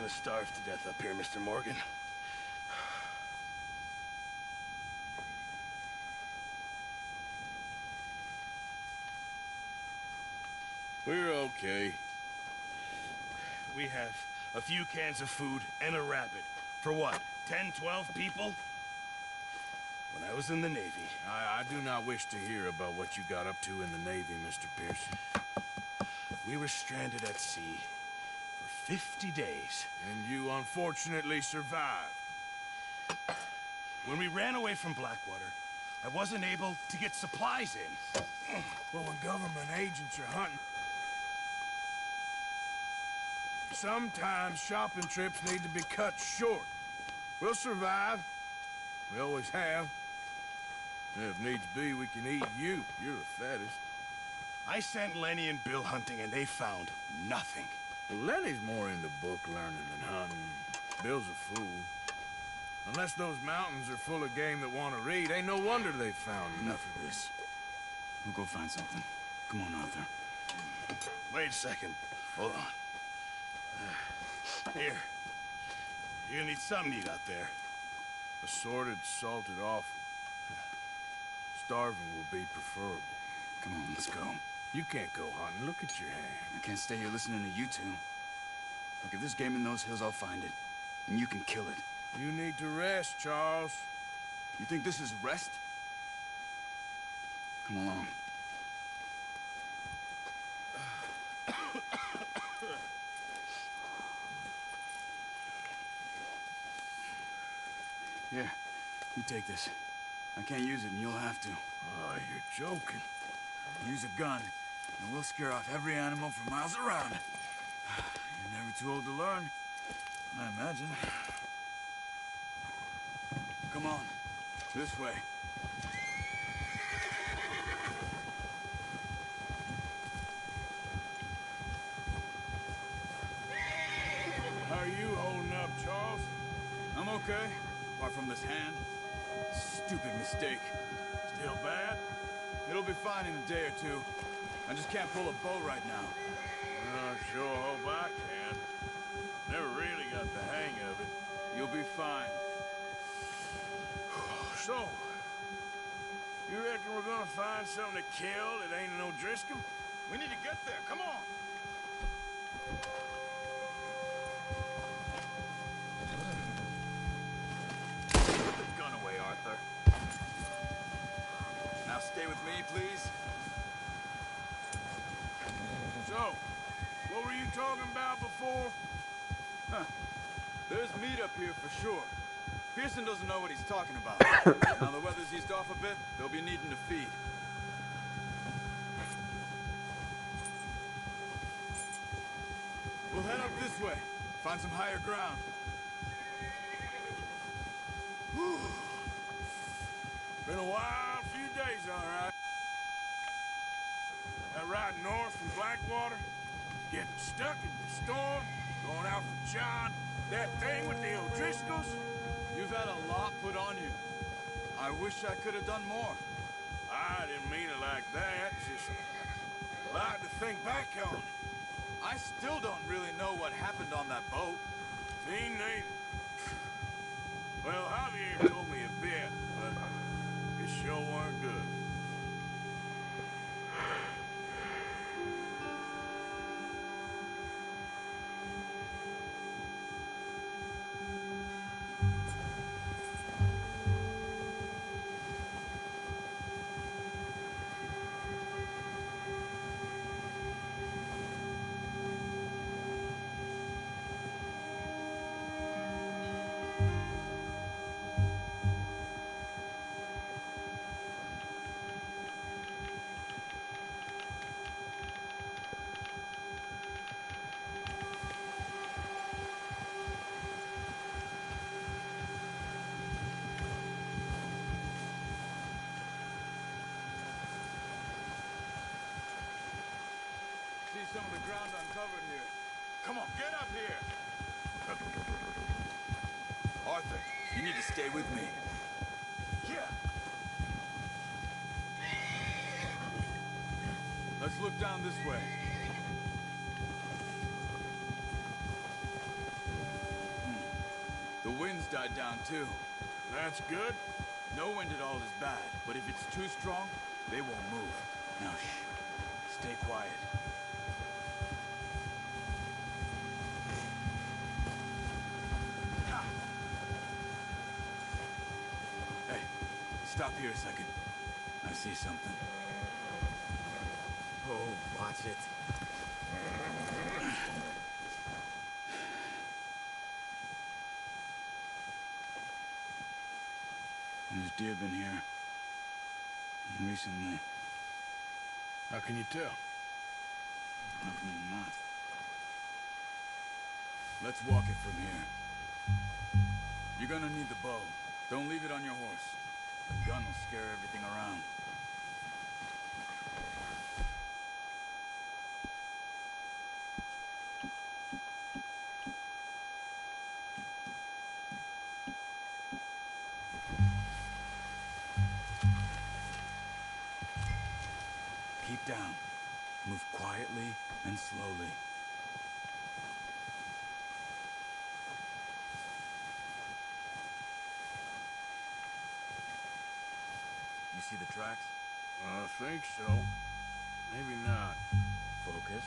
gonna starve to death up here, Mr. Morgan. We're okay. We have a few cans of food and a rabbit. For what, 10, 12 people? When I was in the Navy... I do not wish to hear about what you got up to in the Navy, Mr. Pearson. We were stranded at sea for 50 days. And you unfortunately survived. When we ran away from Blackwater, I wasn't able to get supplies in. Well, when government agents are hunting... Sometimes shopping trips need to be cut short. We'll survive. We always have. And if needs be, we can eat you. You're the fattest. I sent Lenny and Bill hunting, and they found nothing. Well, Lenny's more into book learning than hunting. Bill's a fool. Unless those mountains are full of game that want to read, ain't no wonder they found Enough of this. We'll go find something. Come on, Arthur. Wait a second. Hold on. Here. You're gonna need something to eat out there. Assorted, salted offal. Starving will be preferable. Come on, let's go. You can't go hunting. Look at your hand. I can't stay here listening to you two. Look, if there's game in those hills, I'll find it. And you can kill it. You need to rest, Charles. You think this is rest? Come along. Here, you take this. I can't use it, and you'll have to. Oh, you're joking. Use a gun, and we'll scare off every animal for miles around. You're never too old to learn, I imagine. Come on, this way. How are you holding up, Charles? I'm okay, apart from this hand. Stupid mistake. Still bad? It'll be fine in a day or two. I just can't pull a bow right now. Sure hope I can. Never really got the hang of it. You'll be fine. So, you reckon we're gonna find something to kill that ain't no Driscoll? We need to get there. Come on. Put the gun away, Arthur. Now stay with me, please. So, what were you talking about before? Huh. There's meat up here for sure. Pearson doesn't know what he's talking about. Now the weather's eased off a bit, they'll be needing to feed. We'll head up this way. Find some higher ground. Whew. Been a wild few days, all right. That ride north from Blackwater, getting stuck in the storm, going out for John, that thing with the O'Driscolls. You've had a lot put on you. I wish I could have done more. I didn't mean it like that, just a lot to think back on. I still don't really know what happened on that boat. Me neither. Well, Javier told me a bit, but it sure weren't good. See some of the ground uncovered here. Come on, get up here! Arthur, you need to stay with me. Yeah. Let's look down this way. died down too. That's good. No wind at all is bad, but if it's too strong, they won't move. Now shh. Stay quiet. Hey, stop here a second. I see something. Oh, watch it. There's deer been here. Recently. How can you tell? How can you not? Let's walk it from here. You're gonna need the bow. Don't leave it on your horse. The gun will scare everything around. Keep down. Move quietly and slowly. You see the tracks? I think so. Maybe not. Focus.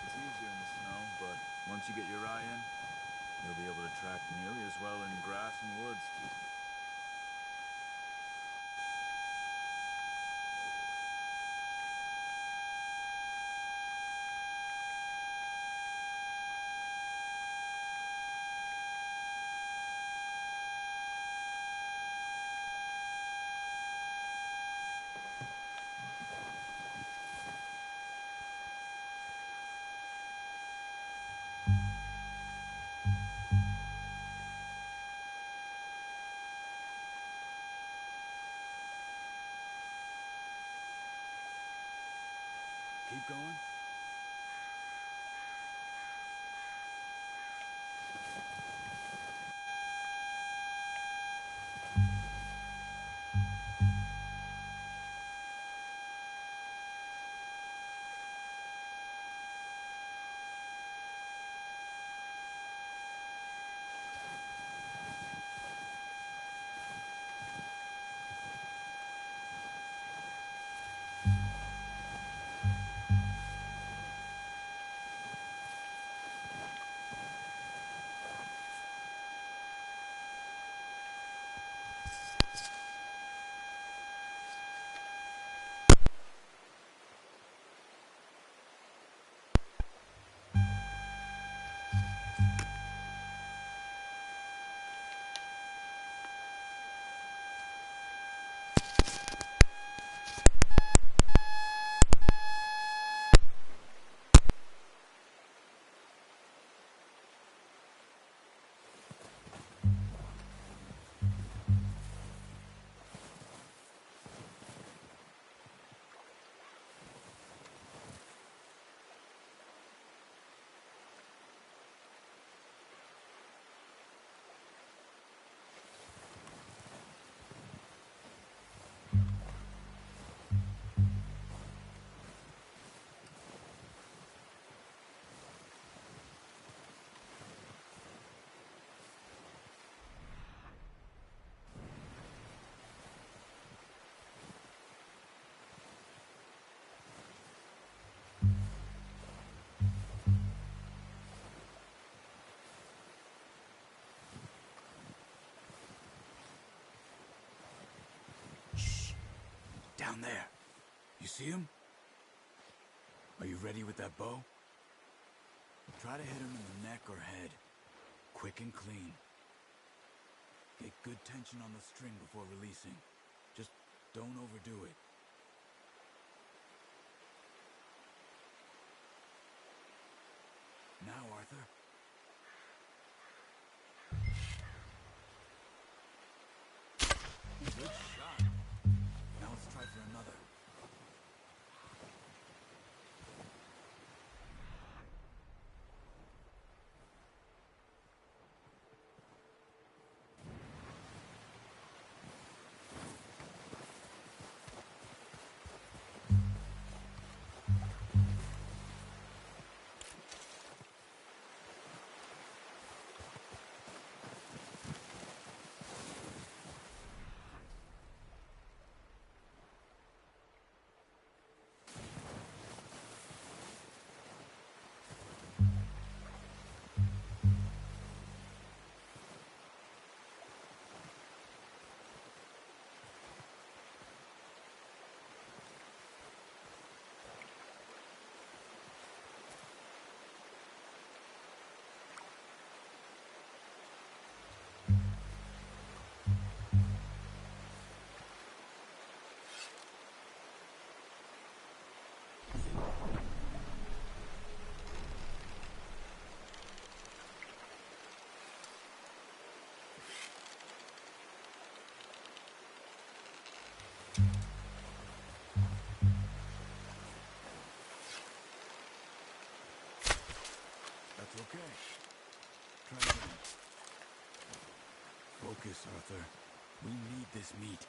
It's easier in the snow, but once you get your eye in, you'll be able to track nearly as well in grass and woods. Keep going. Down there. You see him? Are you ready with that bow? Try to hit him in the neck or head. Quick and clean. Get good tension on the string before releasing. Just don't overdo it. Okay. Try again. Focus, Arthur. We need this meat.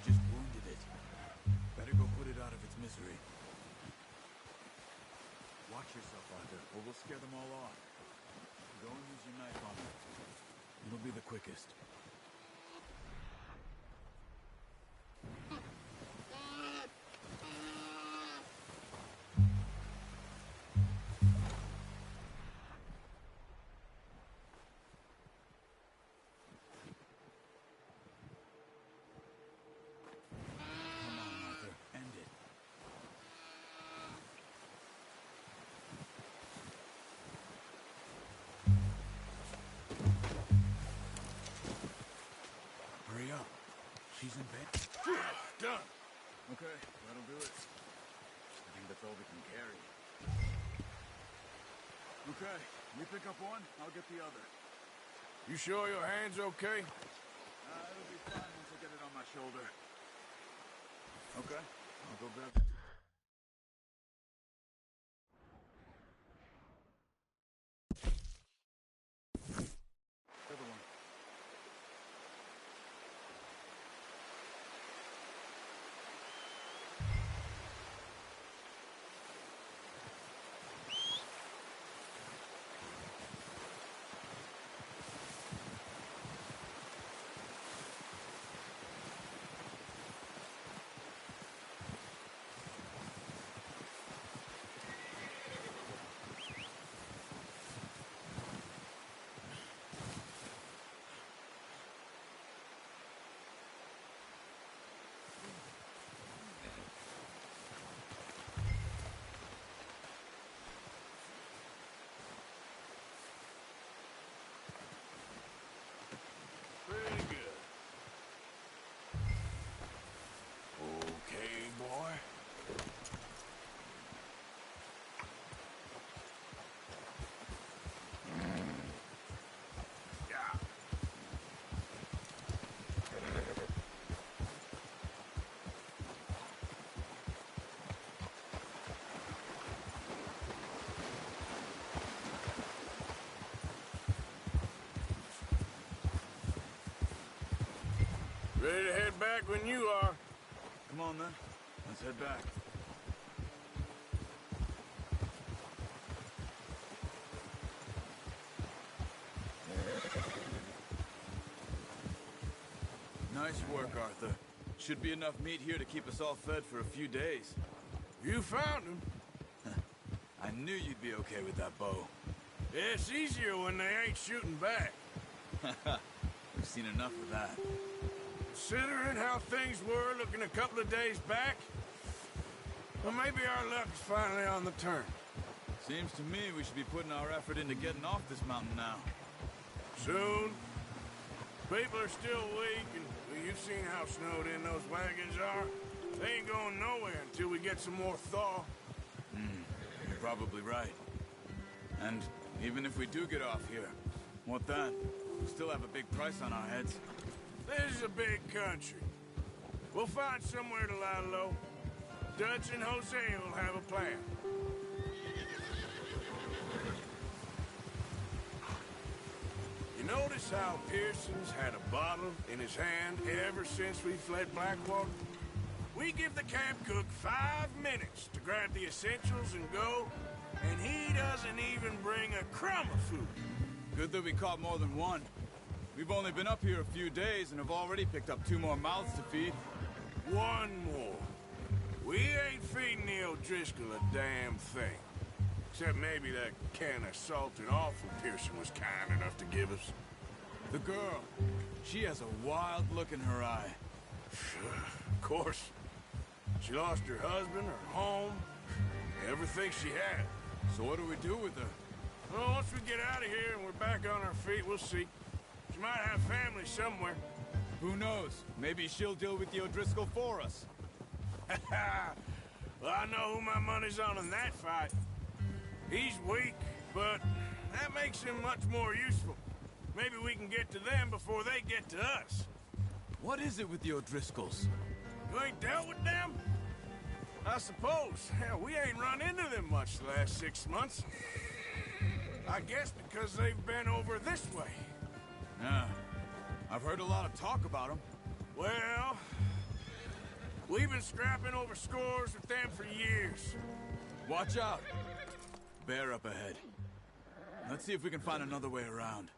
Just wounded it. Better go put it out of its misery. Watch yourself, Arthur, or we'll scare them all off. Go and use your knife on it. It'll be the quickest. Come on, Arthur. End it. Hurry up. She's in bed. Done. Okay, that'll do it. I think that's all we can carry. Okay, you pick up one, I'll get the other. You sure your hand's okay? It'll be fine once I get it on my shoulder. Okay, I'll go grab it. The other one. Pretty good. Okay, boy. Yeah. Ready to head back when you are. Come on then, let's head back. Nice work, Arthur. Should be enough meat here to keep us all fed for a few days. You found him. I knew you'd be okay with that bow. Yeah, it's easier when they ain't shooting back. We've seen enough of that. Considering how things were looking a couple of days back, well, maybe our luck is finally on the turn. Seems to me we should be putting our effort into getting off this mountain now. Soon. People are still weak, and well, you've seen how snowed in those wagons are. They ain't going nowhere until we get some more thaw. You're probably right. And even if we do get off here, what then? We still have a big price on our heads. This is a big country. We'll find somewhere to lie low. Dutch and Jose will have a plan. You notice how Pearson's had a bottle in his hand ever since we fled Blackwater? We give the camp cook 5 minutes to grab the essentials and go, and he doesn't even bring a crumb of food. Good that we caught more than one. We've only been up here a few days and have already picked up 2 more mouths to feed. One more. We ain't feeding the O'Driscoll a damn thing. Except maybe that can of salted offal Pearson was kind enough to give us. The girl, she has a wild look in her eye. Of course. She lost her husband, her home, everything she had. So what do we do with her? Well, once we get out of here and we're back on our feet, we'll see. She might have family somewhere. Who knows? Maybe she'll deal with the O'Driscoll for us. Well, I know who my money's on in that fight. He's weak, but that makes him much more useful. Maybe we can get to them before they get to us. What is it with the O'Driscolls? You ain't dealt with them? I suppose. Hell, we ain't run into them much the last 6 months. I guess because they've been over this way. Yeah. I've heard a lot of talk about them. Well, we've been scrapping over scores with them for years. Watch out! Bear up ahead. Let's see if we can find another way around.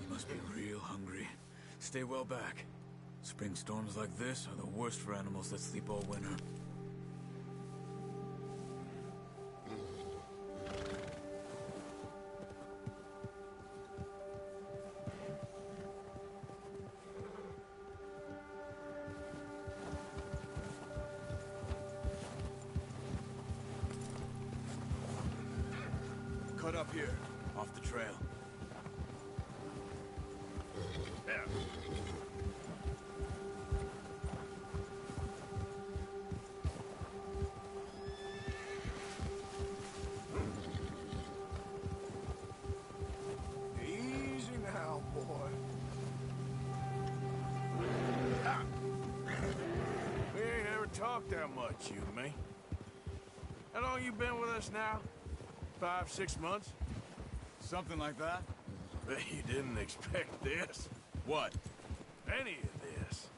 You must be real hungry. Stay well back. Spring storms like this are the worst for animals that sleep all winter. Cut up here, off the trail. Yeah. Easy now, boy. Ah. We ain't ever talked that much, you and me. How long you been with us now? 5, 6 months? Something like that? Bet you didn't expect this. What? Any of this.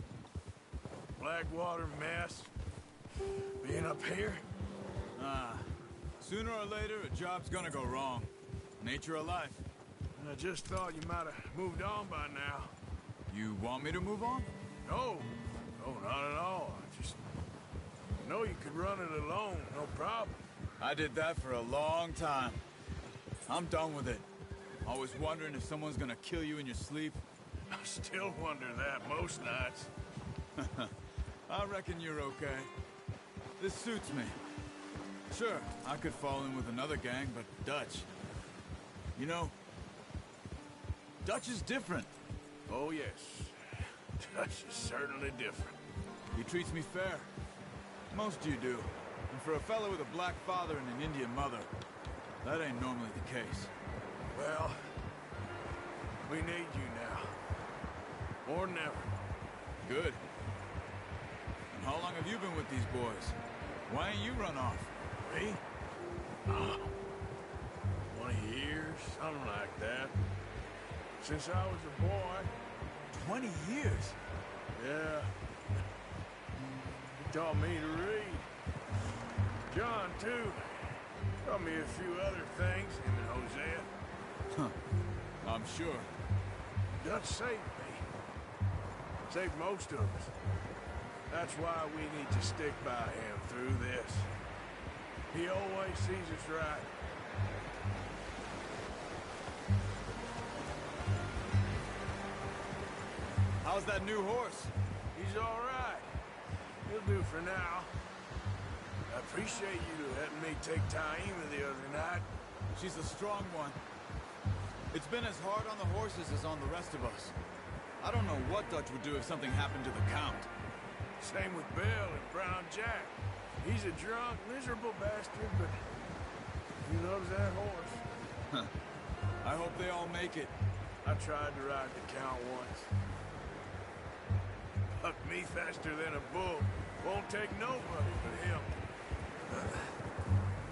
Blackwater mess. Being up here. Sooner or later, a job's gonna go wrong. Nature of life. I just thought you might have moved on by now. You want me to move on? No. No, not at all. I just know you could run it alone, no problem. I did that for a long time. I'm done with it. Always wondering if someone's gonna kill you in your sleep. I still wonder that most nights. I reckon you're okay. This suits me. Sure, I could fall in with another gang, but Dutch... You know, Dutch is different. Oh, yes. Dutch is certainly different. He treats me fair. Most you do. And for a fellow with a black father and an Indian mother, that ain't normally the case. Well, we need you now. More than ever. Good. And how long have you been with these boys? Why ain't you run off? Me? Oh, 20 years, something like that. Since I was a boy. 20 years? Yeah. He taught me to read. John, too. Taught me a few other things, him and Hosea. Huh. I'm sure. Dutch saved me. Saved most of us. That's why we need to stick by him through this. He always sees us right. How's that new horse? He's all right. He'll do for now. I appreciate you letting me take Taima the other night. She's a strong one. It's been as hard on the horses as on the rest of us. I don't know what Dutch would do if something happened to the Count. Same with Bill and Brown Jack. He's a drunk, miserable bastard, but he loves that horse. Huh. I hope they all make it. I tried to ride the Count once. Bucked me faster than a bull. Won't take nobody but him.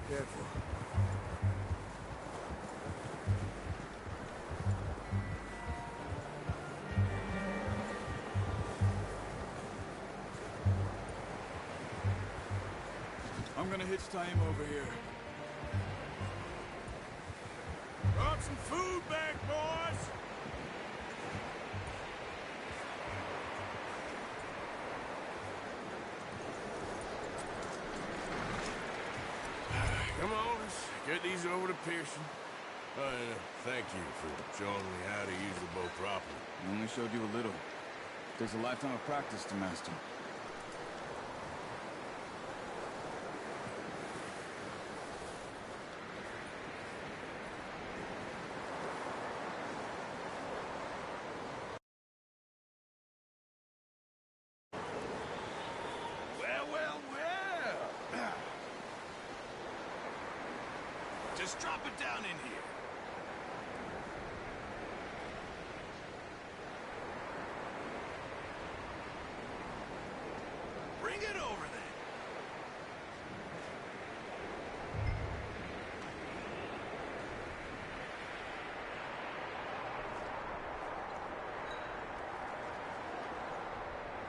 Careful. I'm gonna hitch Taima over here. Brought some food back, boys! Come on, let's get these over to Pearson. Thank you for showing me how to use the bow properly. I only showed you a little. Takes a lifetime of practice to master. Just drop it down in here. Bring it over then.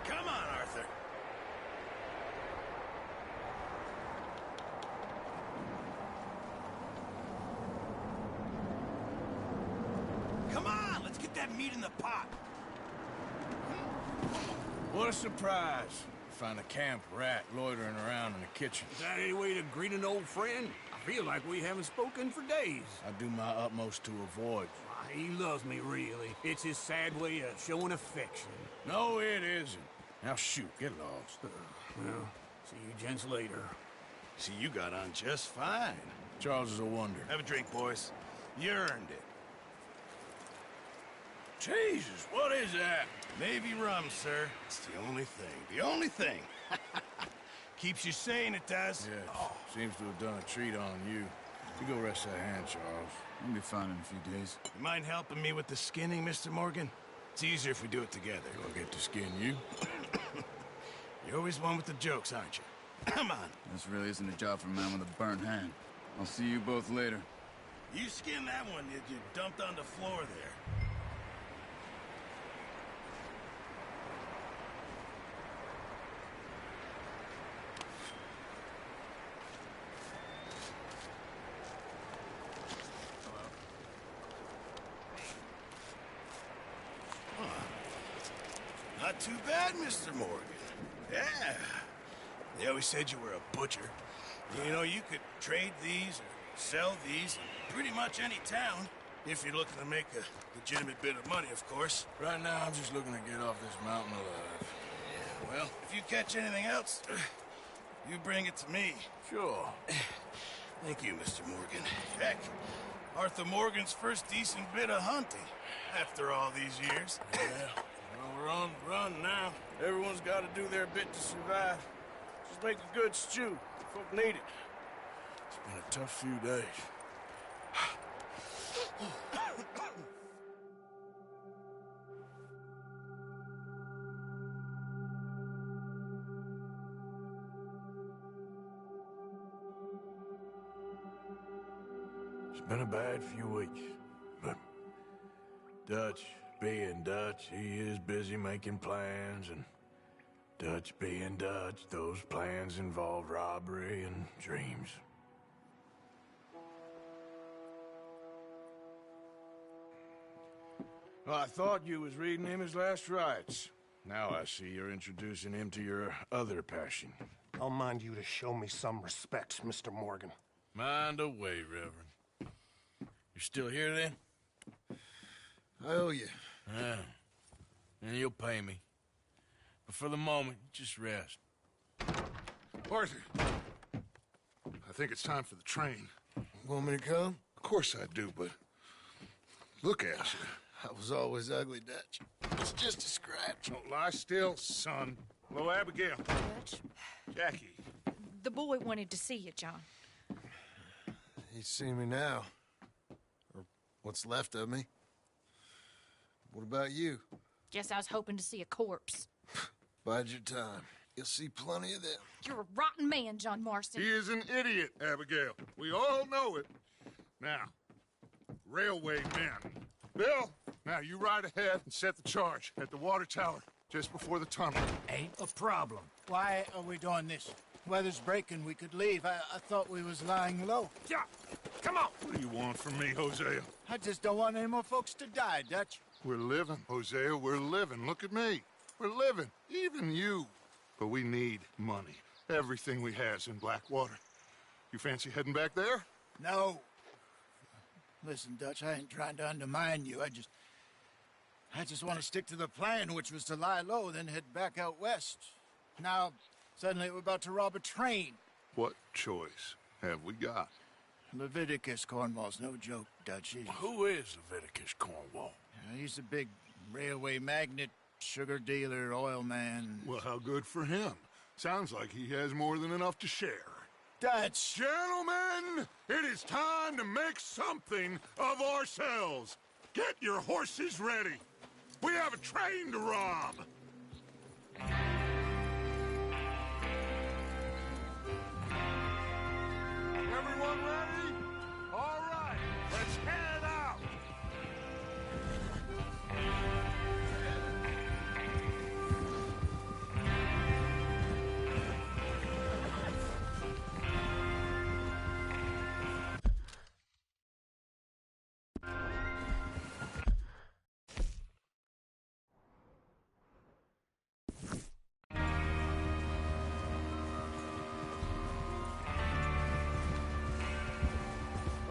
Come on, Arthur. Come on, let's get that meat in the pot. What a surprise. Find a camp rat loitering around in the kitchen. Is that any way to greet an old friend? I feel like we haven't spoken for days. I do my utmost to avoid. He loves me, really. It's his sad way of showing affection. No, it isn't. Now shoot, get lost. Well, see you gents later. See, you got on just fine. Charles is a wonder. Have a drink, boys. You earned it. Jesus, what is that? Navy rum, sir. It's the only thing. The only thing. Keeps you sane, it does. Yeah, seems to have done a treat on you. You go rest that hand, Charles. You'll be fine in a few days. You mind helping me with the skinning, Mr. Morgan? It's easier if we do it together. I'll get to skin you. You're always one with the jokes, aren't you? Come on. This really isn't a job for a man with a burnt hand. I'll see you both later. You skinned that one that you dumped on the floor there. Not too bad, Mr. Morgan. Yeah. They always said you were a butcher. You know, you could trade these or sell these in pretty much any town, if you're looking to make a legitimate bit of money, of course. Right now, I'm just looking to get off this mountain alive. Yeah, well, if you catch anything else, you bring it to me. Sure. Thank you, Mr. Morgan. Heck, Arthur Morgan's first decent bit of hunting after all these years. Yeah. Well, we're on the run now. Everyone's got to do their bit to survive. Just make a good stew. Folk need it. It's been a tough few days. It's been a bad few weeks, but Dutch being Dutch, he is busy making plans, and Dutch being Dutch, those plans involve robbery and dreams. Well, I thought you was reading him his last rites. Now I see you're introducing him to your other passion. I'll mind you to show me some respect, Mr. Morgan. Mind away, Reverend. You're still here, then? I owe you. Yeah. And you'll pay me. But for the moment, just rest. Arthur, I think it's time for the train. Want me to come? Of course I do, but look at you. I was always ugly, Dutch. It's just a scratch. Don't lie still, son. Hello, Abigail. Dutch, Jackie. the boy wanted to see you, John. He's seen me now. Or what's left of me. What about you? Guess I was hoping to see a corpse. Bide your time. You'll see plenty of them. You're a rotten man, John Marston. He is an idiot, Abigail. We all know it. Now, railway men. Bill, now you ride ahead and set the charge at the water tower just before the tunnel. Ain't a problem. Why are we doing this? Weather's breaking. We could leave. I thought we was lying low. Yeah, come on. What do you want from me, Hosea? I just don't want any more folks to die, Dutch. We're living, Hosea. We're living. Look at me. We're living. Even you. But we need money. Everything we has in Blackwater. You fancy heading back there? No. Listen, Dutch, I ain't trying to undermine you. I just want to stick to the plan, which was to lie low, then head back out west. Now, suddenly we're about to rob a train. What choice have we got? Leviticus Cornwall's no joke, Dutch. Who is Leviticus Cornwall? He's a big railway magnate, sugar dealer, oil man. Well, how good for him. Sounds like he has more than enough to share. Dutch! Gentlemen, it is time to make something of ourselves. Get your horses ready. We have a train to rob. Everyone ready? All right, let's head out.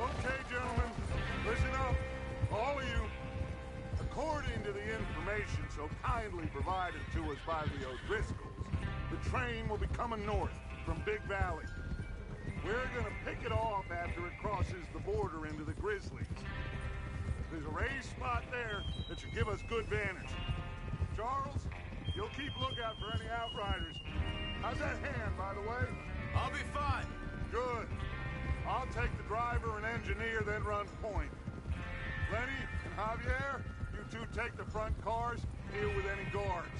Okay, gentlemen, listen up, all of you. According to the information so kindly provided to us by the O'Driscolls, the train will be coming north from Big Valley. We're gonna pick it off after it crosses the border into the Grizzlies. There's a raised spot there that should give us good vantage. Charles, you'll keep lookout for any outriders. How's that hand, by the way? I'll be fine. Good. I'll take the driver and engineer, then run point. Lenny and Javier, you two take the front cars, deal with any guards.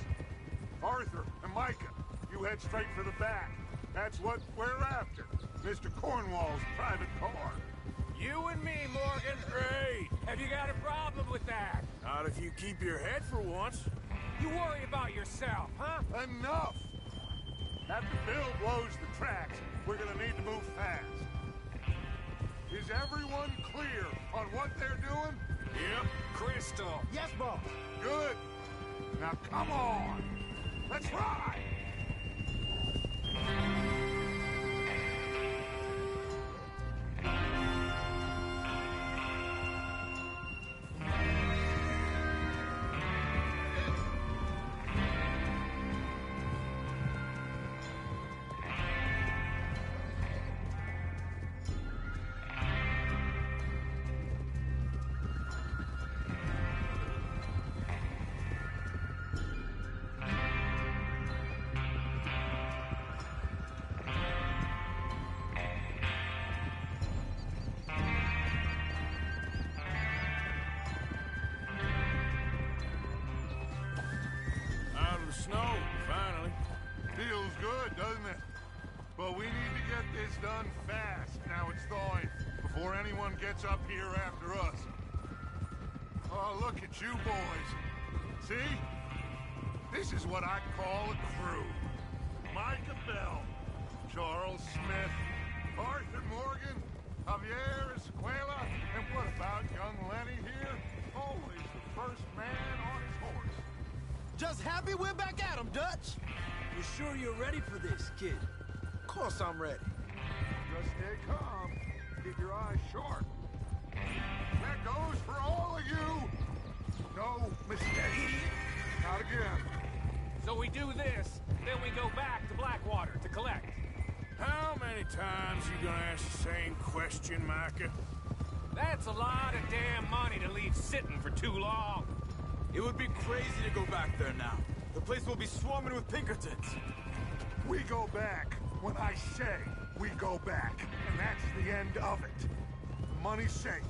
Arthur and Micah, you head straight for the back. That's what we're after. Mr. Cornwall's private car. You and me, Morgan. Great. Have you got a problem with that? Not if you keep your head for once. You worry about yourself, huh? Enough! After Bill blows the tracks, we're gonna need to move fast. Is everyone clear on what they're doing? Yep. Crystal. Yes, boss. Good. Now come on. Let's ride. Out of the snow, finally. Feels good, doesn't it? But we need to get this done fast. Now it's thawing, before anyone gets up here after us. Oh, look at you boys. See? This is what I call a crew. Micah Bell, Charles Smith, Arthur Morgan, Javier Escuela, and what about young Lenny here? Always the first man on his horse. Just happy we're back at 'em, Dutch. You sure you're ready for this, kid? Of course I'm ready. Just stay calm. Keep your eyes sharp. That goes for all of you. No mistake. Not again. So we do this, then we go back to Blackwater to collect. How many times you gonna ask the same question, Micah? That's a lot of damn money to leave sitting for too long. It would be crazy to go back there now. The place will be swarming with Pinkertons. We go back when I say we go back. And that's the end of it. The money's safe.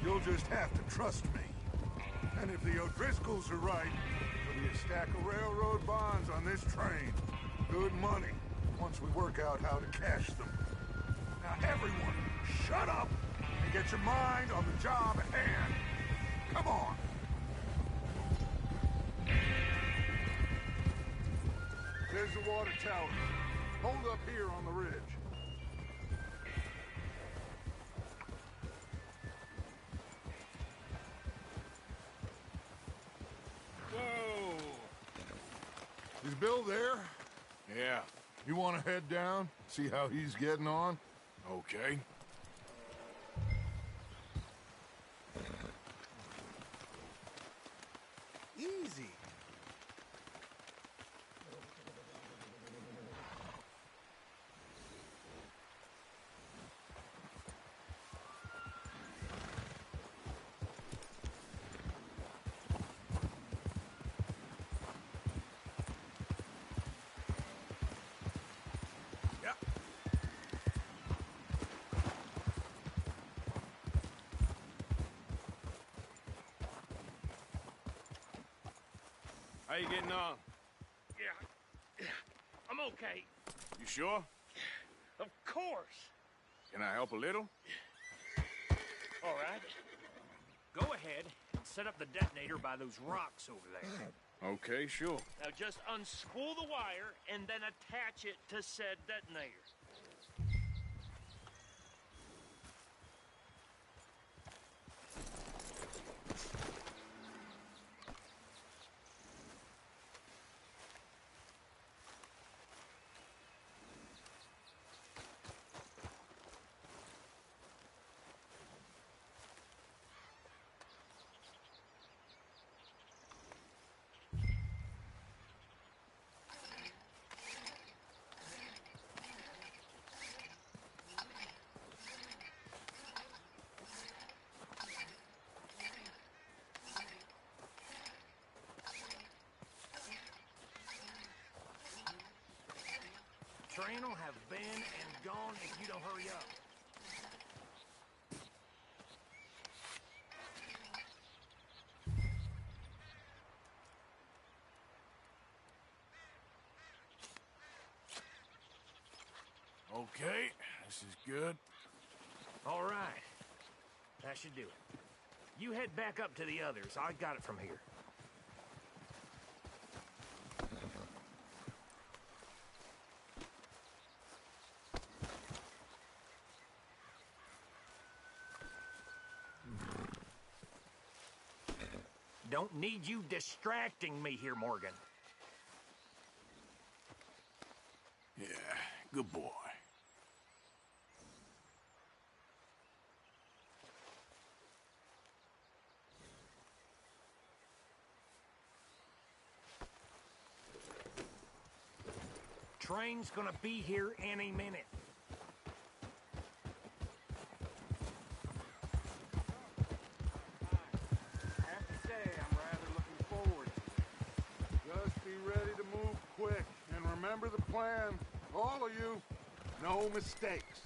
You'll just have to trust me. And if the O'Driscolls are right, there'll be a stack of railroad bonds on this train. Good money, once we work out how to cash them. Now everyone, shut up and get your mind on the job at hand. Come on. There's the water tower. Hold up here on the ridge. Whoa! Is Bill there? Yeah, You want to head down? See how he's getting on? okay. Easy. How you getting on? Yeah. I'm okay. You sure? Of course. Can I help a little? All right. Go ahead and set up the detonator by those rocks over there. Okay, sure. Now just unspool the wire and then attach it to said detonator. Train will have been and gone if you don't hurry up. Okay, this is good. All right. That should do it. You head back up to the others. I got it from here. Don't need you distracting me here, Morgan. Yeah, good boy. Train's gonna be here any minute. I have to say, I'm rather looking forward. Just be ready to move quick, and remember the plan. All of you, no mistakes.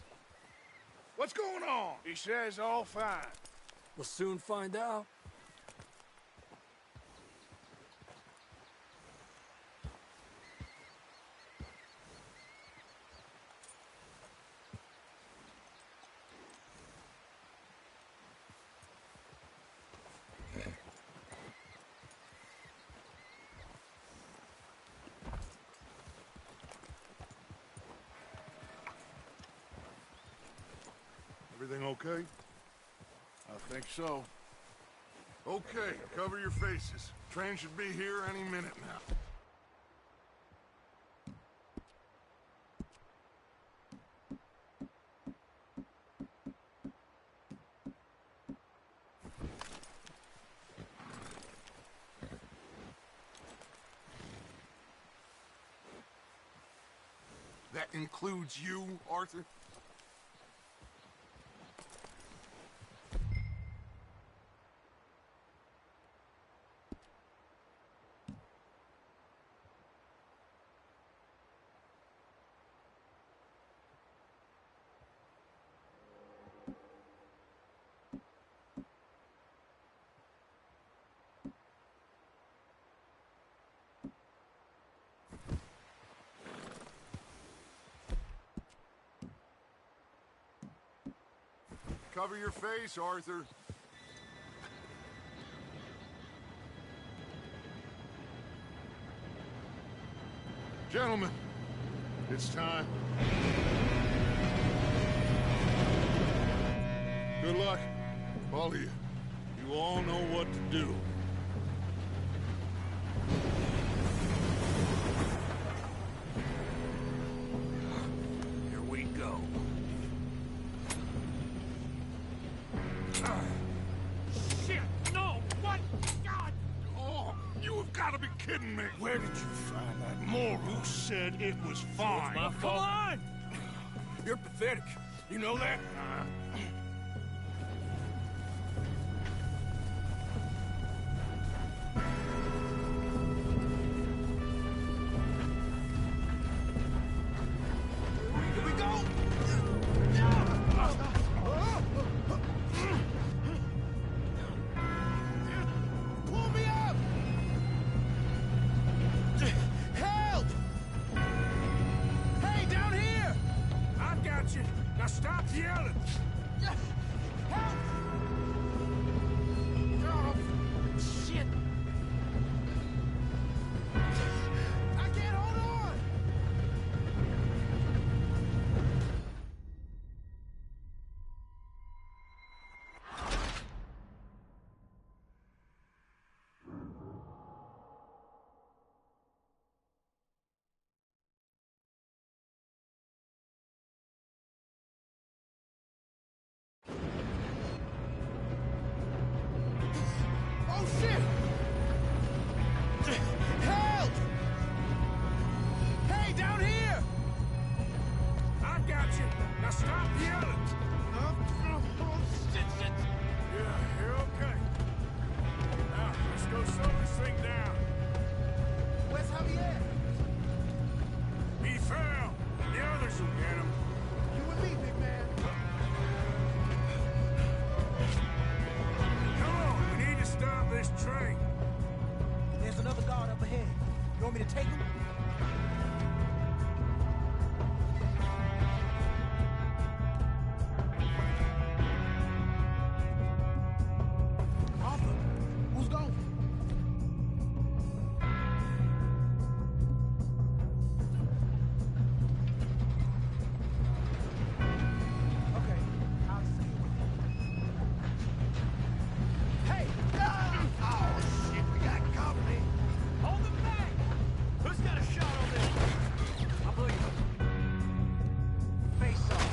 What's going on? He says all fine. We'll soon find out. Everything okay? I think so. Okay, cover your faces. Train should be here any minute now. That includes you, Arthur? Cover your face, Arthur. Gentlemen, it's time. Good luck, all of you. You all know what to do. Here we go. Shit! No! What? God! Oh, you have got to be kidding me. Where did you find that moral? Who said it was fine? my Come fault. on! You're pathetic. You know that? Here we go! Pull me up! this train. There's another guard up ahead. You want me to take him? Arthur, who's going? Okay, I'll see you. Hey! Oh, shit, we got company. Hold them back! Who's got a shot on this? I believe it. Face off.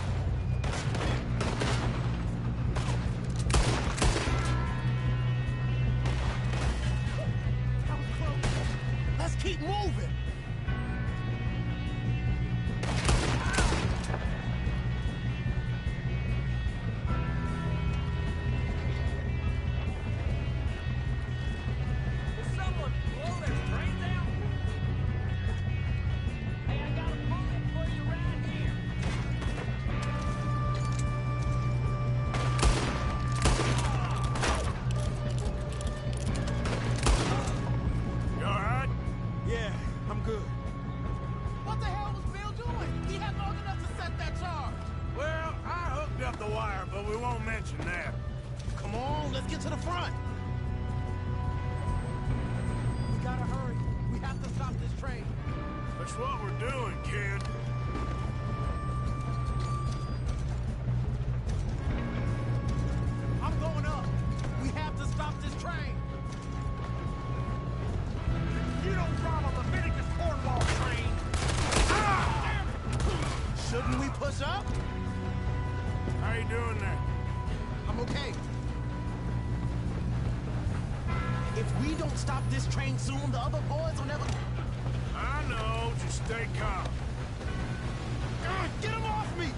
That was close. Let's keep moving. Will someone blow their brains out? Hey, I got a bullet for you right here. You all right? Yeah, I'm good. What the hell was Bill doing? He had long enough to set that charge. Well, I hooked up the wire, but we won't mention that. Come on, let's get to the front. We gotta hurry. We have to stop this train. That's what we're doing, kid. I'm going up. We have to stop this train. You don't run on the Leviticus Cornwall train. Ah! Shouldn't we push up? How you doing there? I'm okay. If we don't stop this train soon, the other boys will never... I know, just stay calm. Get him off me!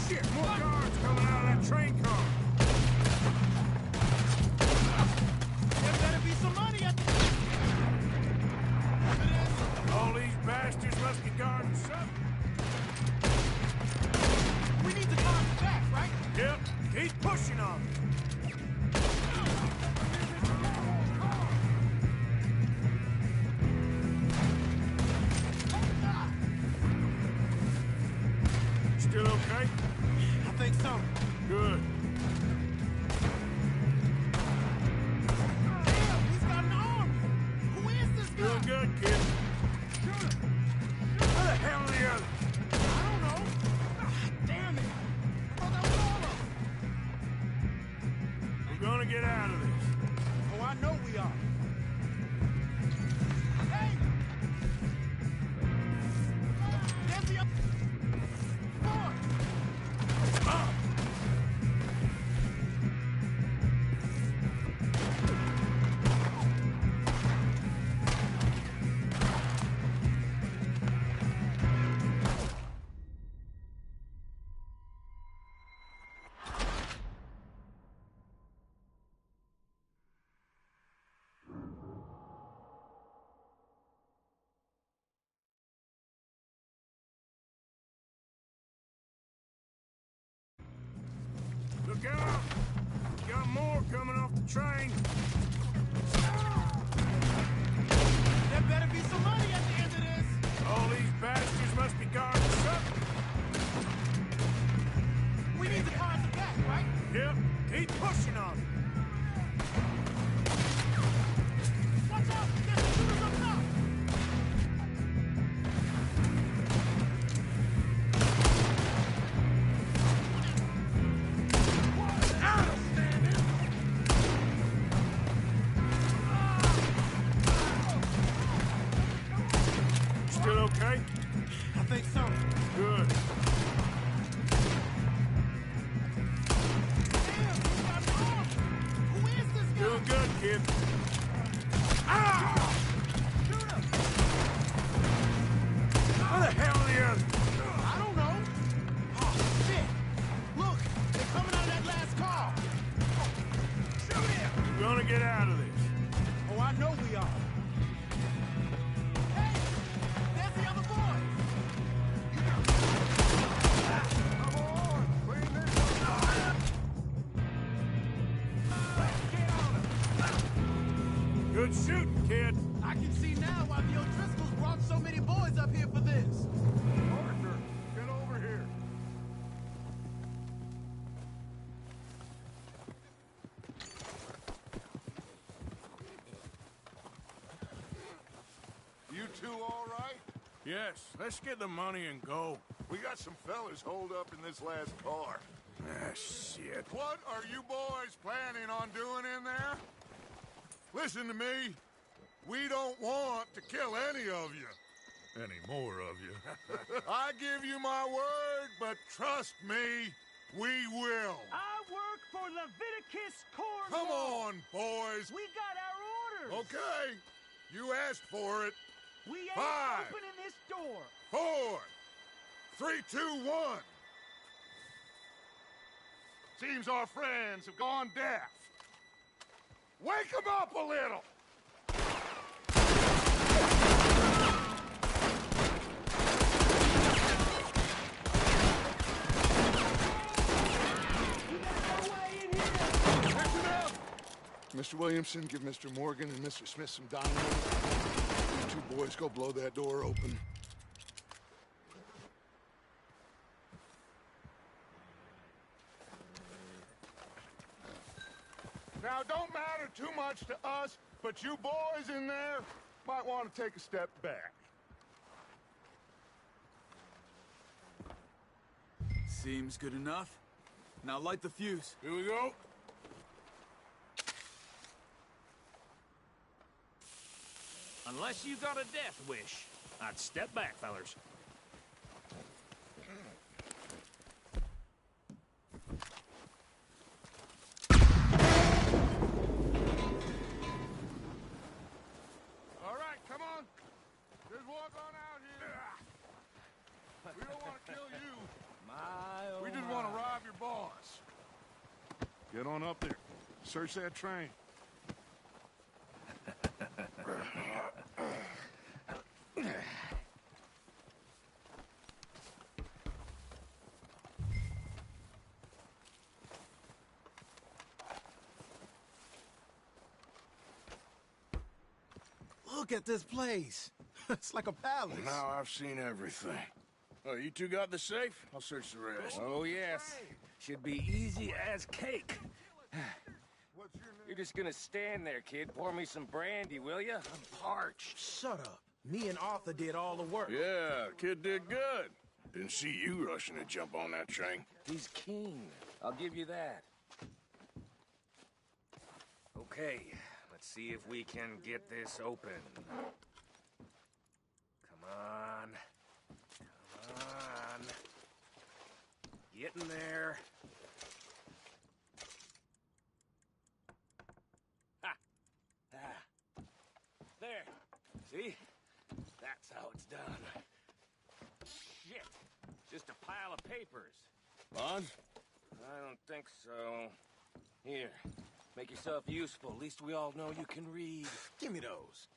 Shit, more guards coming out of that train car. There better be some money at the... All these bastards must be guarding something. We need the cars back, right? Yep, he's pushing on me. Still okay? I think so. Good. Damn, he's got an arm! Who is this guy? Doing good, kid. Where the hell are the others? I don't know. Ah, damn it! I thought that was all of them. We're gonna get out of this. Oh, I know we are. Hey! There's the other... Boy! Look out! Got more coming off the train. There better be some money at the end of this! All these bastards must be guarding something. We need the cars back, right? Yep, keep pushing on me. Watch out! There's some shooters up top! Still okay? I think so. Good. Damn, he's got an arm! kid. Where the hell are the others? I don't know. Oh, shit. Look, they're coming out of that last car. Shoot him. We're gonna get out of this. Oh, I know we are. Hey, there's the other boys. Come on, clean this up. Get on him. Good shooting, kid. I can see now why the O'Driscolls brought so many boys up here for this. Arthur, get over here. You two all right? Yes, let's get the money and go. We got some fellas holed up in this last car. Ah, shit. What are you boys planning on doing in there? Listen to me. We don't want to kill any of you. Any more of you. I give you my word, but trust me, we will. I work for Leviticus Corps. Come on, boys. We got our orders. Okay. You asked for it. We ain't 5, opening this door. 4, 3, 2, 1. Seems our friends have gone deaf. Wake them up a little. Listen up. Mr. Williamson, give Mr. Morgan and Mr. Smith some dynamite. You two boys go blow that door open. Now, don't matter too much to us, but you boys in there might want to take a step back. Seems good enough. Now light the fuse. Here we go. Unless you got a death wish, I'd step back, fellers. All right, come on. Just walk on out here. We don't want to kill you. We just want to rob your boss. Get on up there. Search that train. Look at this place. It's like a palace. Now I've seen everything. Oh, you two got the safe? I'll search the rest. Oh, yes. Should be easy as cake. What's your name? You're just gonna stand there, kid. Pour me some brandy, will ya? I'm parched. Shut up. Me and Arthur did all the work. Yeah, kid did good. Didn't see you rushing to jump on that train. He's keen. I'll give you that. Okay, let's see if we can get this open. Come on. Come on. Get in there. Ha! Ah. There. See? That's how it's done. Shit. Just a pile of papers. On? I don't think so. Here. Make yourself useful. At least we all know you can read. Give me those.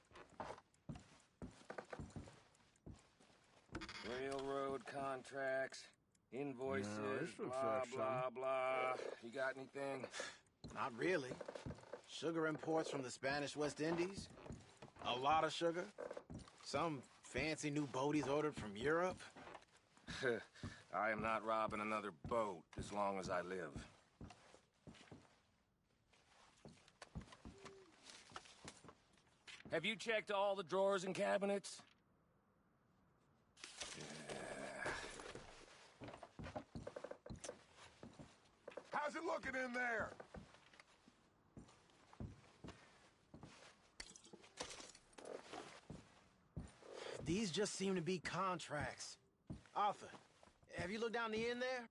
Railroad contracts, invoices, No, this looks blah, like blah, something. blah. You got anything? Not really. Sugar imports from the Spanish West Indies. A lot of sugar. Some fancy new boat he's ordered from Europe. I am not robbing another boat as long as I live. Have you checked all the drawers and cabinets? How's it looking in there? These just seem to be contracts. Arthur, have you looked down the end there?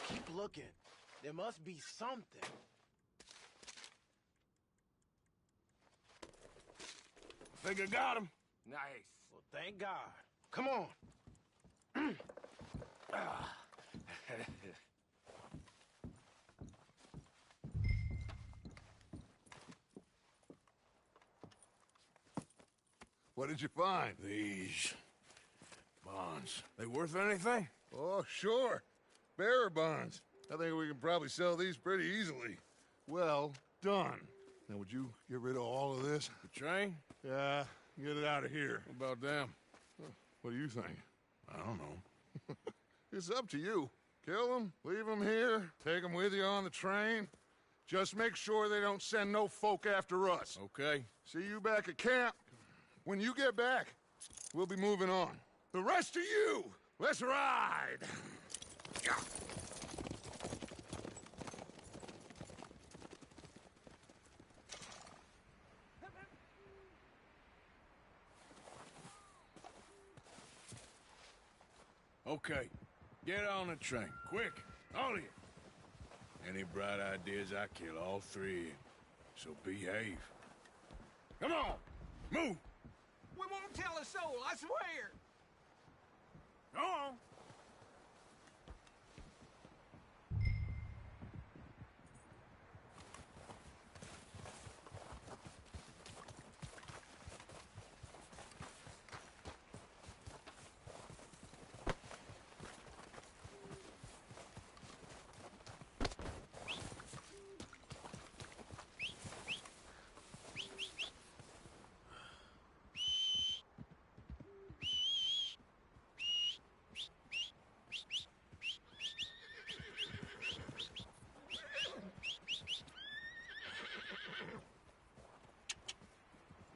Keep looking. There must be something. Think I got him? Nice. Well, thank God. Come on. What did you find? These bonds. They worth anything? Oh, sure. Bearer bonds. I think we can probably sell these pretty easily. Well done. Now, would you get rid of all of this? The train? Yeah, get it out of here. What about them? What do you think? I don't know. It's up to you. Kill them, leave them here, take them with you on the train. Just make sure they don't send no folk after us. Okay. See you back at camp. When you get back, we'll be moving on. The rest of you, let's ride! Okay. Get on the train. Quick. All of you. Any bright ideas, I kill all three of you. So behave. Come on! Move! We won't tell a soul, I swear. Go on!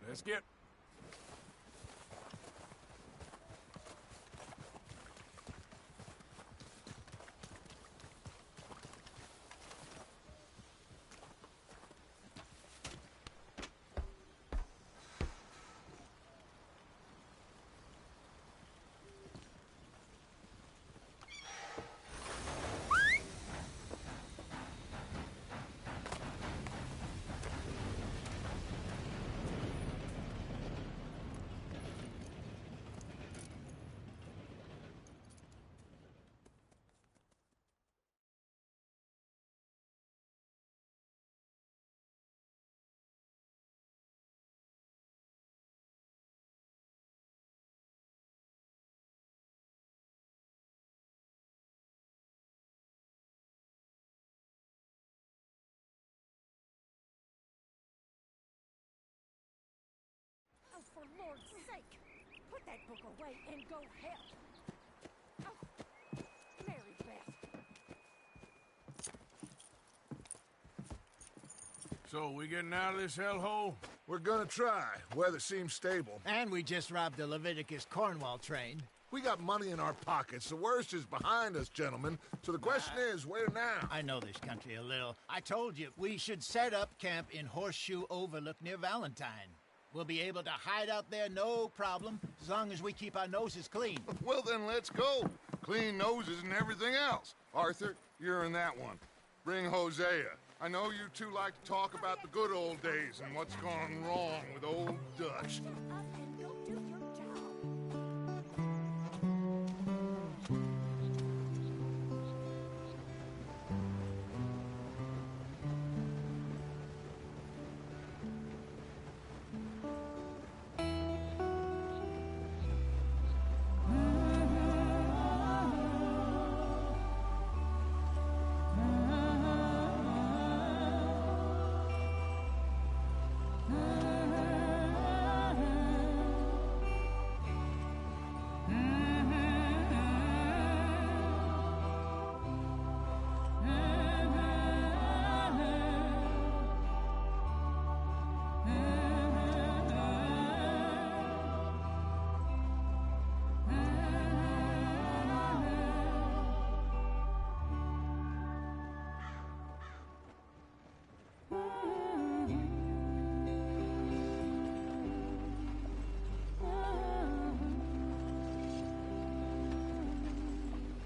Let's get... Oh, for Lord's sake! Put that book away and go help! Oh, Mary Beth. So, we getting out of this hellhole? We're gonna try. Weather seems stable. And we just robbed the Leviticus Cornwall train. We got money in our pockets. The worst is behind us, gentlemen. So the question is, where now? I know this country a little. I told you, we should set up camp in Horseshoe Overlook near Valentine. We'll be able to hide out there, no problem, as long as we keep our noses clean. Well, then let's go. Clean noses and everything else. Arthur, you're in that one. Bring Hosea. I know you two like to talk about the good old days and what's gone wrong with old Dutch. Shut up and go do your job.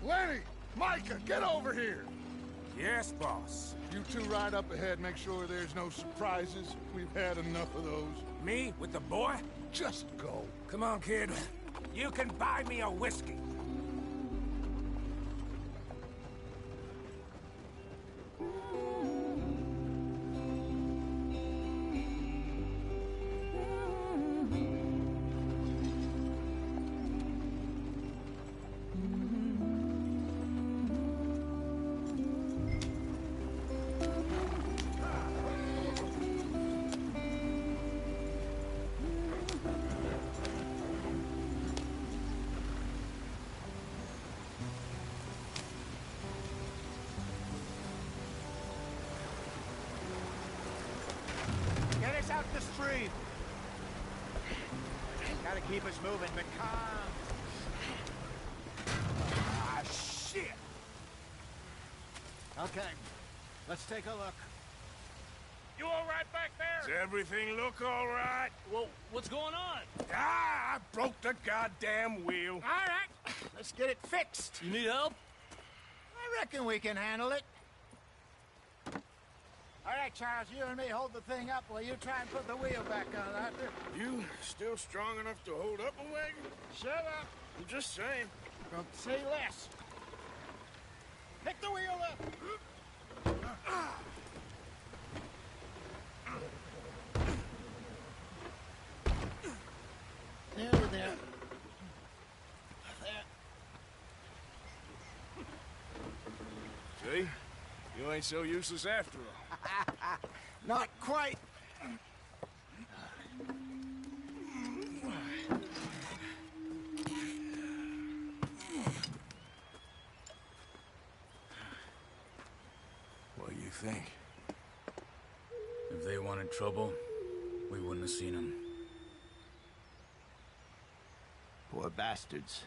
Lenny! Micah, get over here! Yes, boss. You two ride up ahead, make sure there's no surprises. We've had enough of those. Me with the boy? Just go. Come on, kid. You can buy me a whiskey. Get us out the street. Gotta keep us moving, but calm. Ah, shit! Okay, let's take a look. You all right back there? Does everything look all right? Well, what's going on? Ah, I broke the goddamn wheel. All right, let's get it fixed. You need help? I reckon we can handle it. All right, Charles, you and me hold the thing up while you try and put the wheel back on, Arthur. You still strong enough to hold up a wagon? Shut up. I'm just saying. Don't say less. Pick the wheel up. There. There. See? You ain't so useless after all. Not quite. What do you think? If they wanted trouble, we wouldn't have seen them. Poor bastards.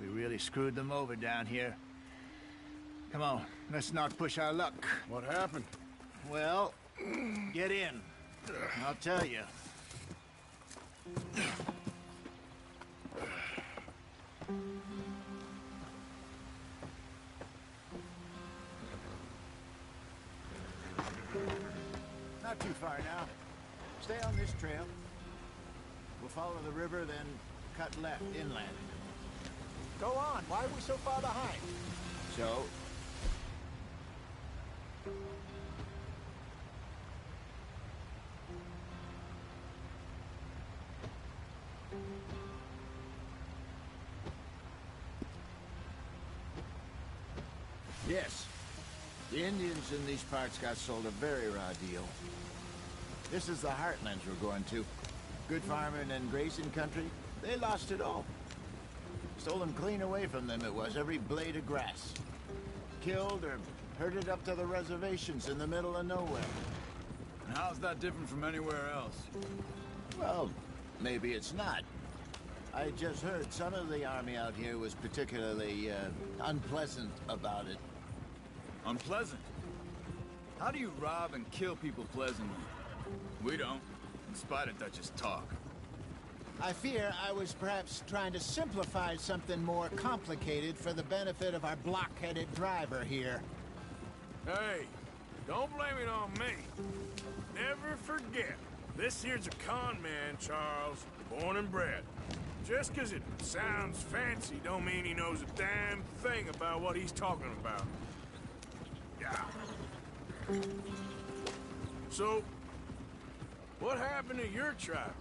We really screwed them over down here. Come on, let's not push our luck. What happened? Well, get in. I'll tell you. Not too far now. Stay on this trail. We'll follow the river, then cut left inland. Go on. Why are we so far behind? So, yes. The Indians in these parts got sold a very raw deal. This is the heartlands we're going to. Good farming and grazing country, they lost it all. Stolen clean away from them it was, every blade of grass. Killed or herded up to the reservations in the middle of nowhere. And how's that different from anywhere else? Well, maybe it's not. I just heard some of the army out here was particularly, unpleasant about it. Unpleasant? How do you rob and kill people pleasantly? We don't, in spite of Dutch's talk. I fear I was perhaps trying to simplify something more complicated for the benefit of our block-headed driver here. Hey, don't blame it on me. Never forget, this here's a con man, Charles, born and bred. Just 'cause it sounds fancy don't mean he knows a damn thing about what he's talking about. Yeah. So, what happened to your tribe?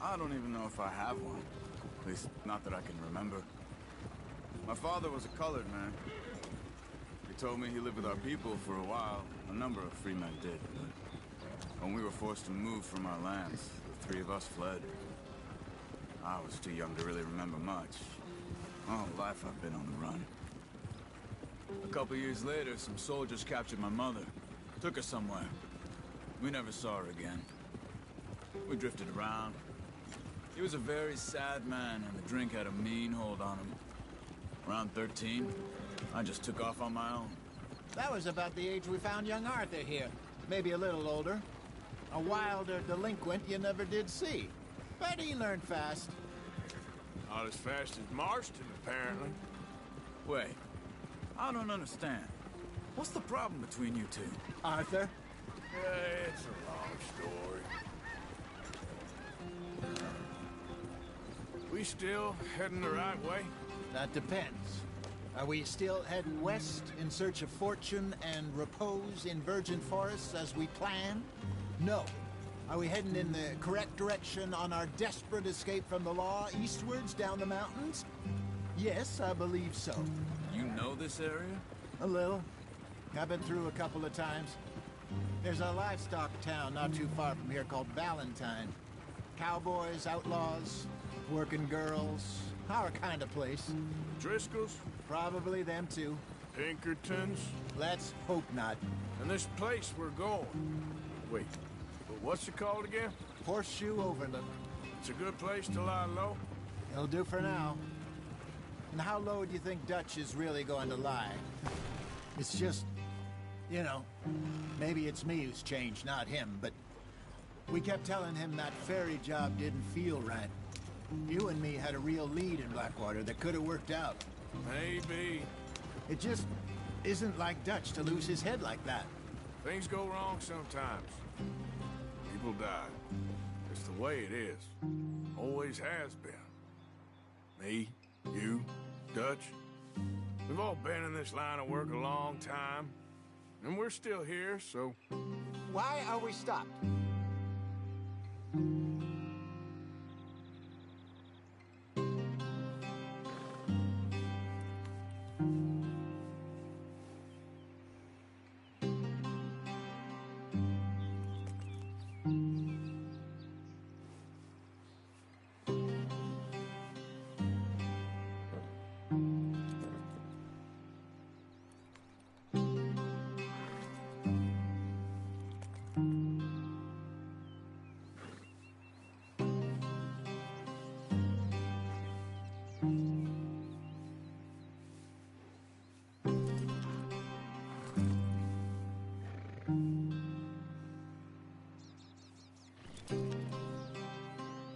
I don't even know if I have one. At least, not that I can remember. My father was a colored man. He told me he lived with our people for a while. A number of free men did, but when we were forced to move from our lands, the three of us fled. I was too young to really remember much. All life I've been on the run. A couple years later, some soldiers captured my mother. Took her somewhere. We never saw her again. We drifted around. He was a very sad man, and the drink had a mean hold on him. Around 13, I just took off on my own. That was about the age we found young Arthur here. Maybe a little older. A wilder delinquent you never did see. But he learned fast. Not as fast as Marston, apparently. Wait, I don't understand. What's the problem between you two? Arthur? It's a long story. We still heading the right way? That depends. Are we still heading west in search of fortune and repose in virgin forests as we planned? No. Are we heading in the correct direction on our desperate escape from the law eastwards down the mountains? Yes, I believe so. You know this area? A little. I've been through a couple of times. There's a livestock town not too far from here called Valentine. Cowboys, outlaws, working girls, our kind of place. Driscoll's? Probably them too. Pinkertons? Let's hope not. And this place we're going. Wait, but what's it called again? Horseshoe Overlook. It's a good place to lie low? It'll do for now. And how low do you think Dutch is really going to lie? It's just, you know, maybe it's me who's changed, not him, but we kept telling him that ferry job didn't feel right. You and me had a real lead in Blackwater that could have worked out. Maybe. It just isn't like Dutch to lose his head like that. Things go wrong sometimes. People die. It's the way it is. Always has been. Me, you, Dutch. We've all been in this line of work a long time. And we're still here, so... Why are we stopped?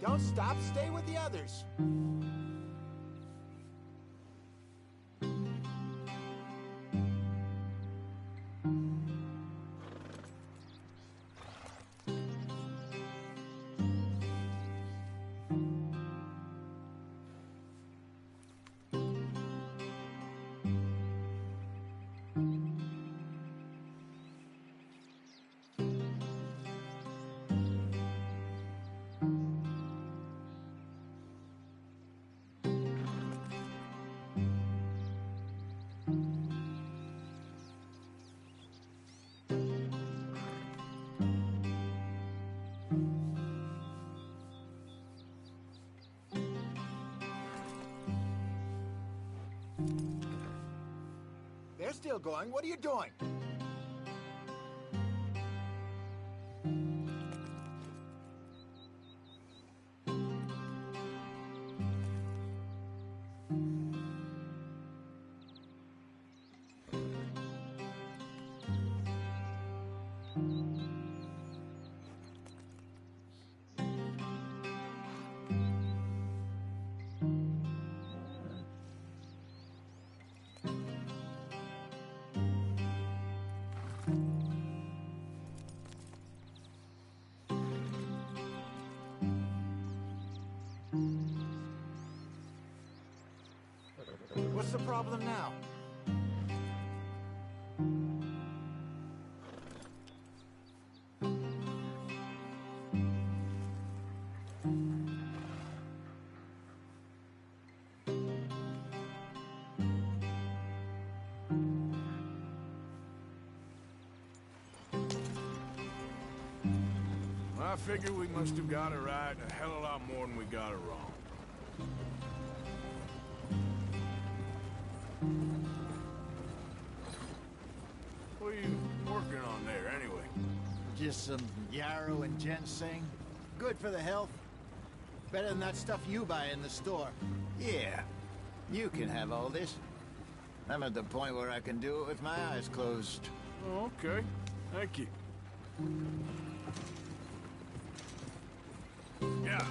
Don't stop, stay with the others. They're still going. What are you doing? What's the problem now? I figure we must have got it right a hell of a lot more than we got it wrong. What are you working on there, anyway? Just some yarrow and ginseng. Good for the health. Better than that stuff you buy in the store. Yeah, you can have all this. I'm at the point where I can do it with my eyes closed. Oh, okay. Thank you. Yeah.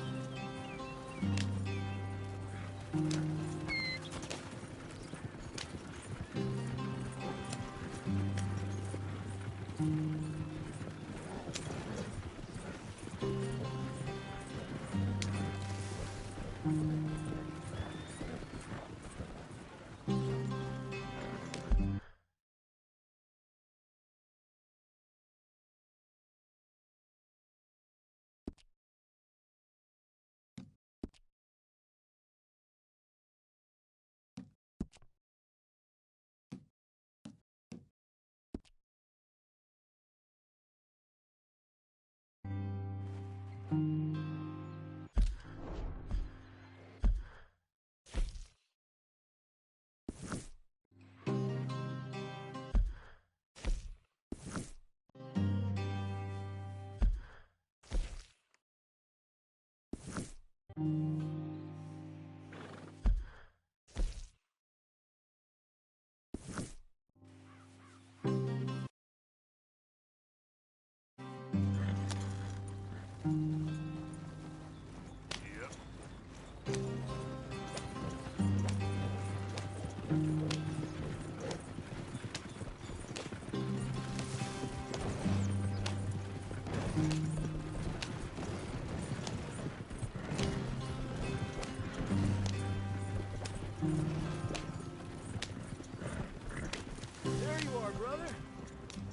brother.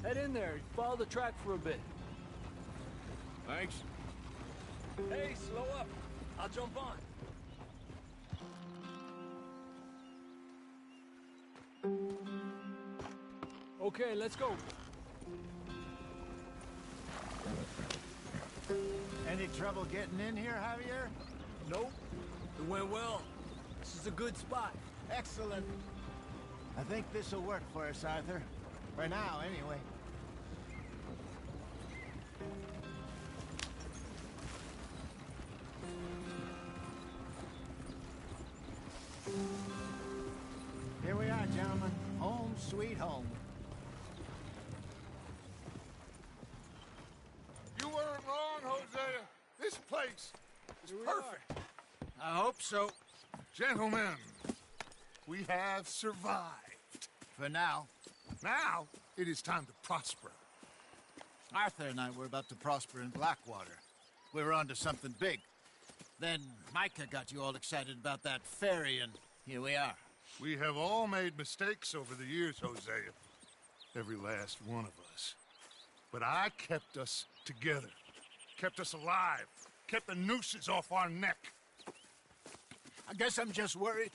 Head in there. Follow the track for a bit. Thanks. Hey, slow up. I'll jump on. Okay, let's go. Any trouble getting in here, Javier? Nope. It went well. This is a good spot. Excellent. I think this'll work for us, Arthur. For now, anyway. Here we are, gentlemen. Home sweet home. You weren't wrong, Hosea. This place is perfect. I hope so. Gentlemen, we have survived. For now. Now, it is time to prosper. Arthur and I were about to prosper in Blackwater. We were onto something big. Then Micah got you all excited about that ferry, and here we are. We have all made mistakes over the years, Hosea. Every last one of us. But I kept us together. Kept us alive. Kept the nooses off our neck. I guess I'm just worried.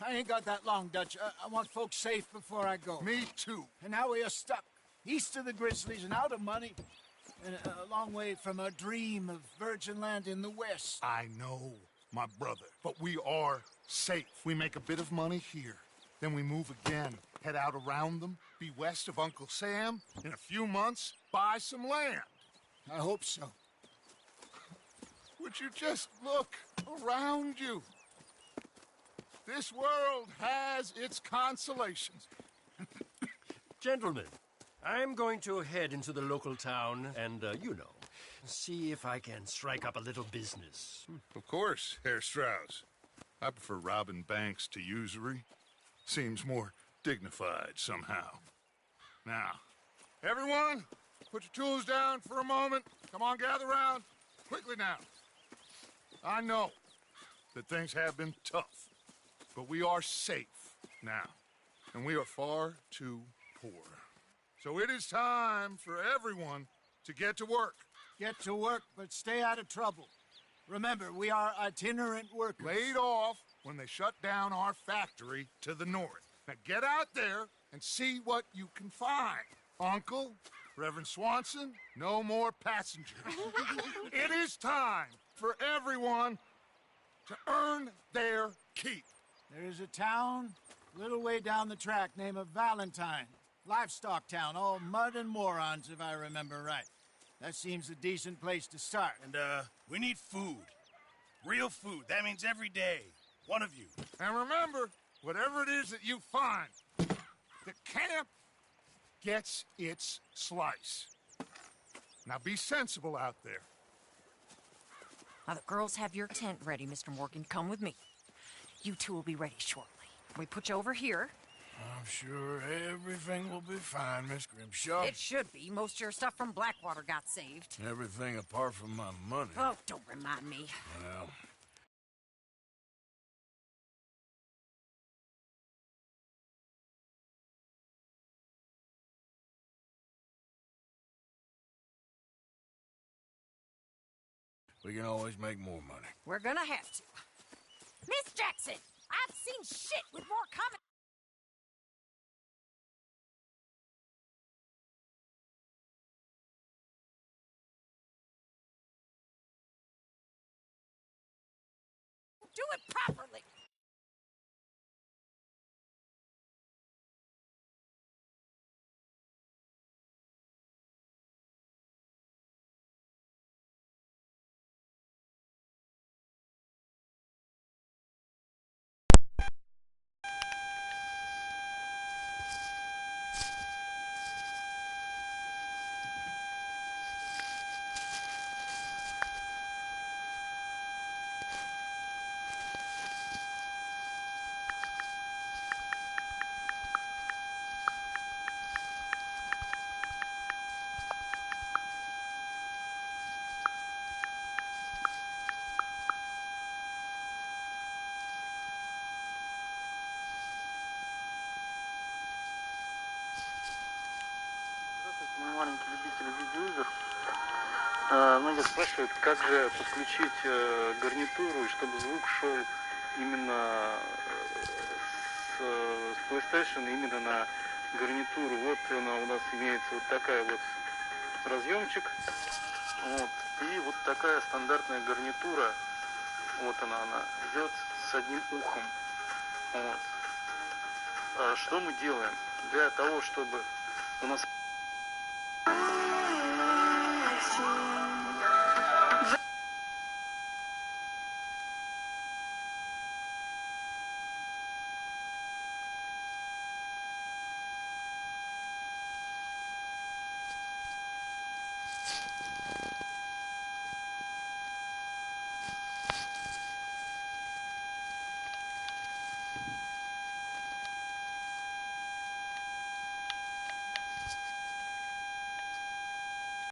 I ain't got that long, Dutch. I want folks safe before I go. Me too. And now we are stuck, east of the Grizzlies and out of money, and a long way from our dream of virgin land in the west. I know, my brother, but we are safe. We make a bit of money here, then we move again, head out around them, be west of Uncle Sam, in a few months, buy some land. I hope so. Would you just look around you? This world has its consolations. Gentlemen, I'm going to head into the local town and, see if I can strike up a little business. Of course, Herr Strauss. I prefer robbing banks to usury. Seems more dignified somehow. Now, everyone, put your tools down for a moment. Come on, gather round. Quickly now. I know that things have been tough, but we are safe now, and we are far too poor. So it is time for everyone to get to work. Get to work, but stay out of trouble. Remember, we are itinerant workers. Laid off when they shut down our factory to the north. Now get out there and see what you can find. Uncle, Reverend Swanson, no more passengers. It is time for everyone to earn their keep. There is a town a little way down the track named Valentine. Livestock town, all mud and morons, if I remember right. That seems a decent place to start. And, we need food. Real food. That means every day. One of you. And remember, whatever it is that you find, the camp gets its slice. Now be sensible out there. Now, the girls have your tent ready, Mr. Morgan. Come with me. You two will be ready shortly. We put you over here. I'm sure everything will be fine, Miss Grimshaw. It should be. Most of your stuff from Blackwater got saved. Everything apart from my money. Oh, don't remind me. Well, we can always make more money. We're gonna have to. Miss Jackson, I've seen shit with more coming. Do it properly. телевизор. Многие спрашивают, как же подключить гарнитуру, и чтобы звук шел именно с PlayStation, именно на гарнитуру. Вот она у нас имеется вот такая вот разъемчик. Вот. И вот такая стандартная гарнитура. Вот она идет с одним ухом. Вот. Что мы делаем? Для того, чтобы у нас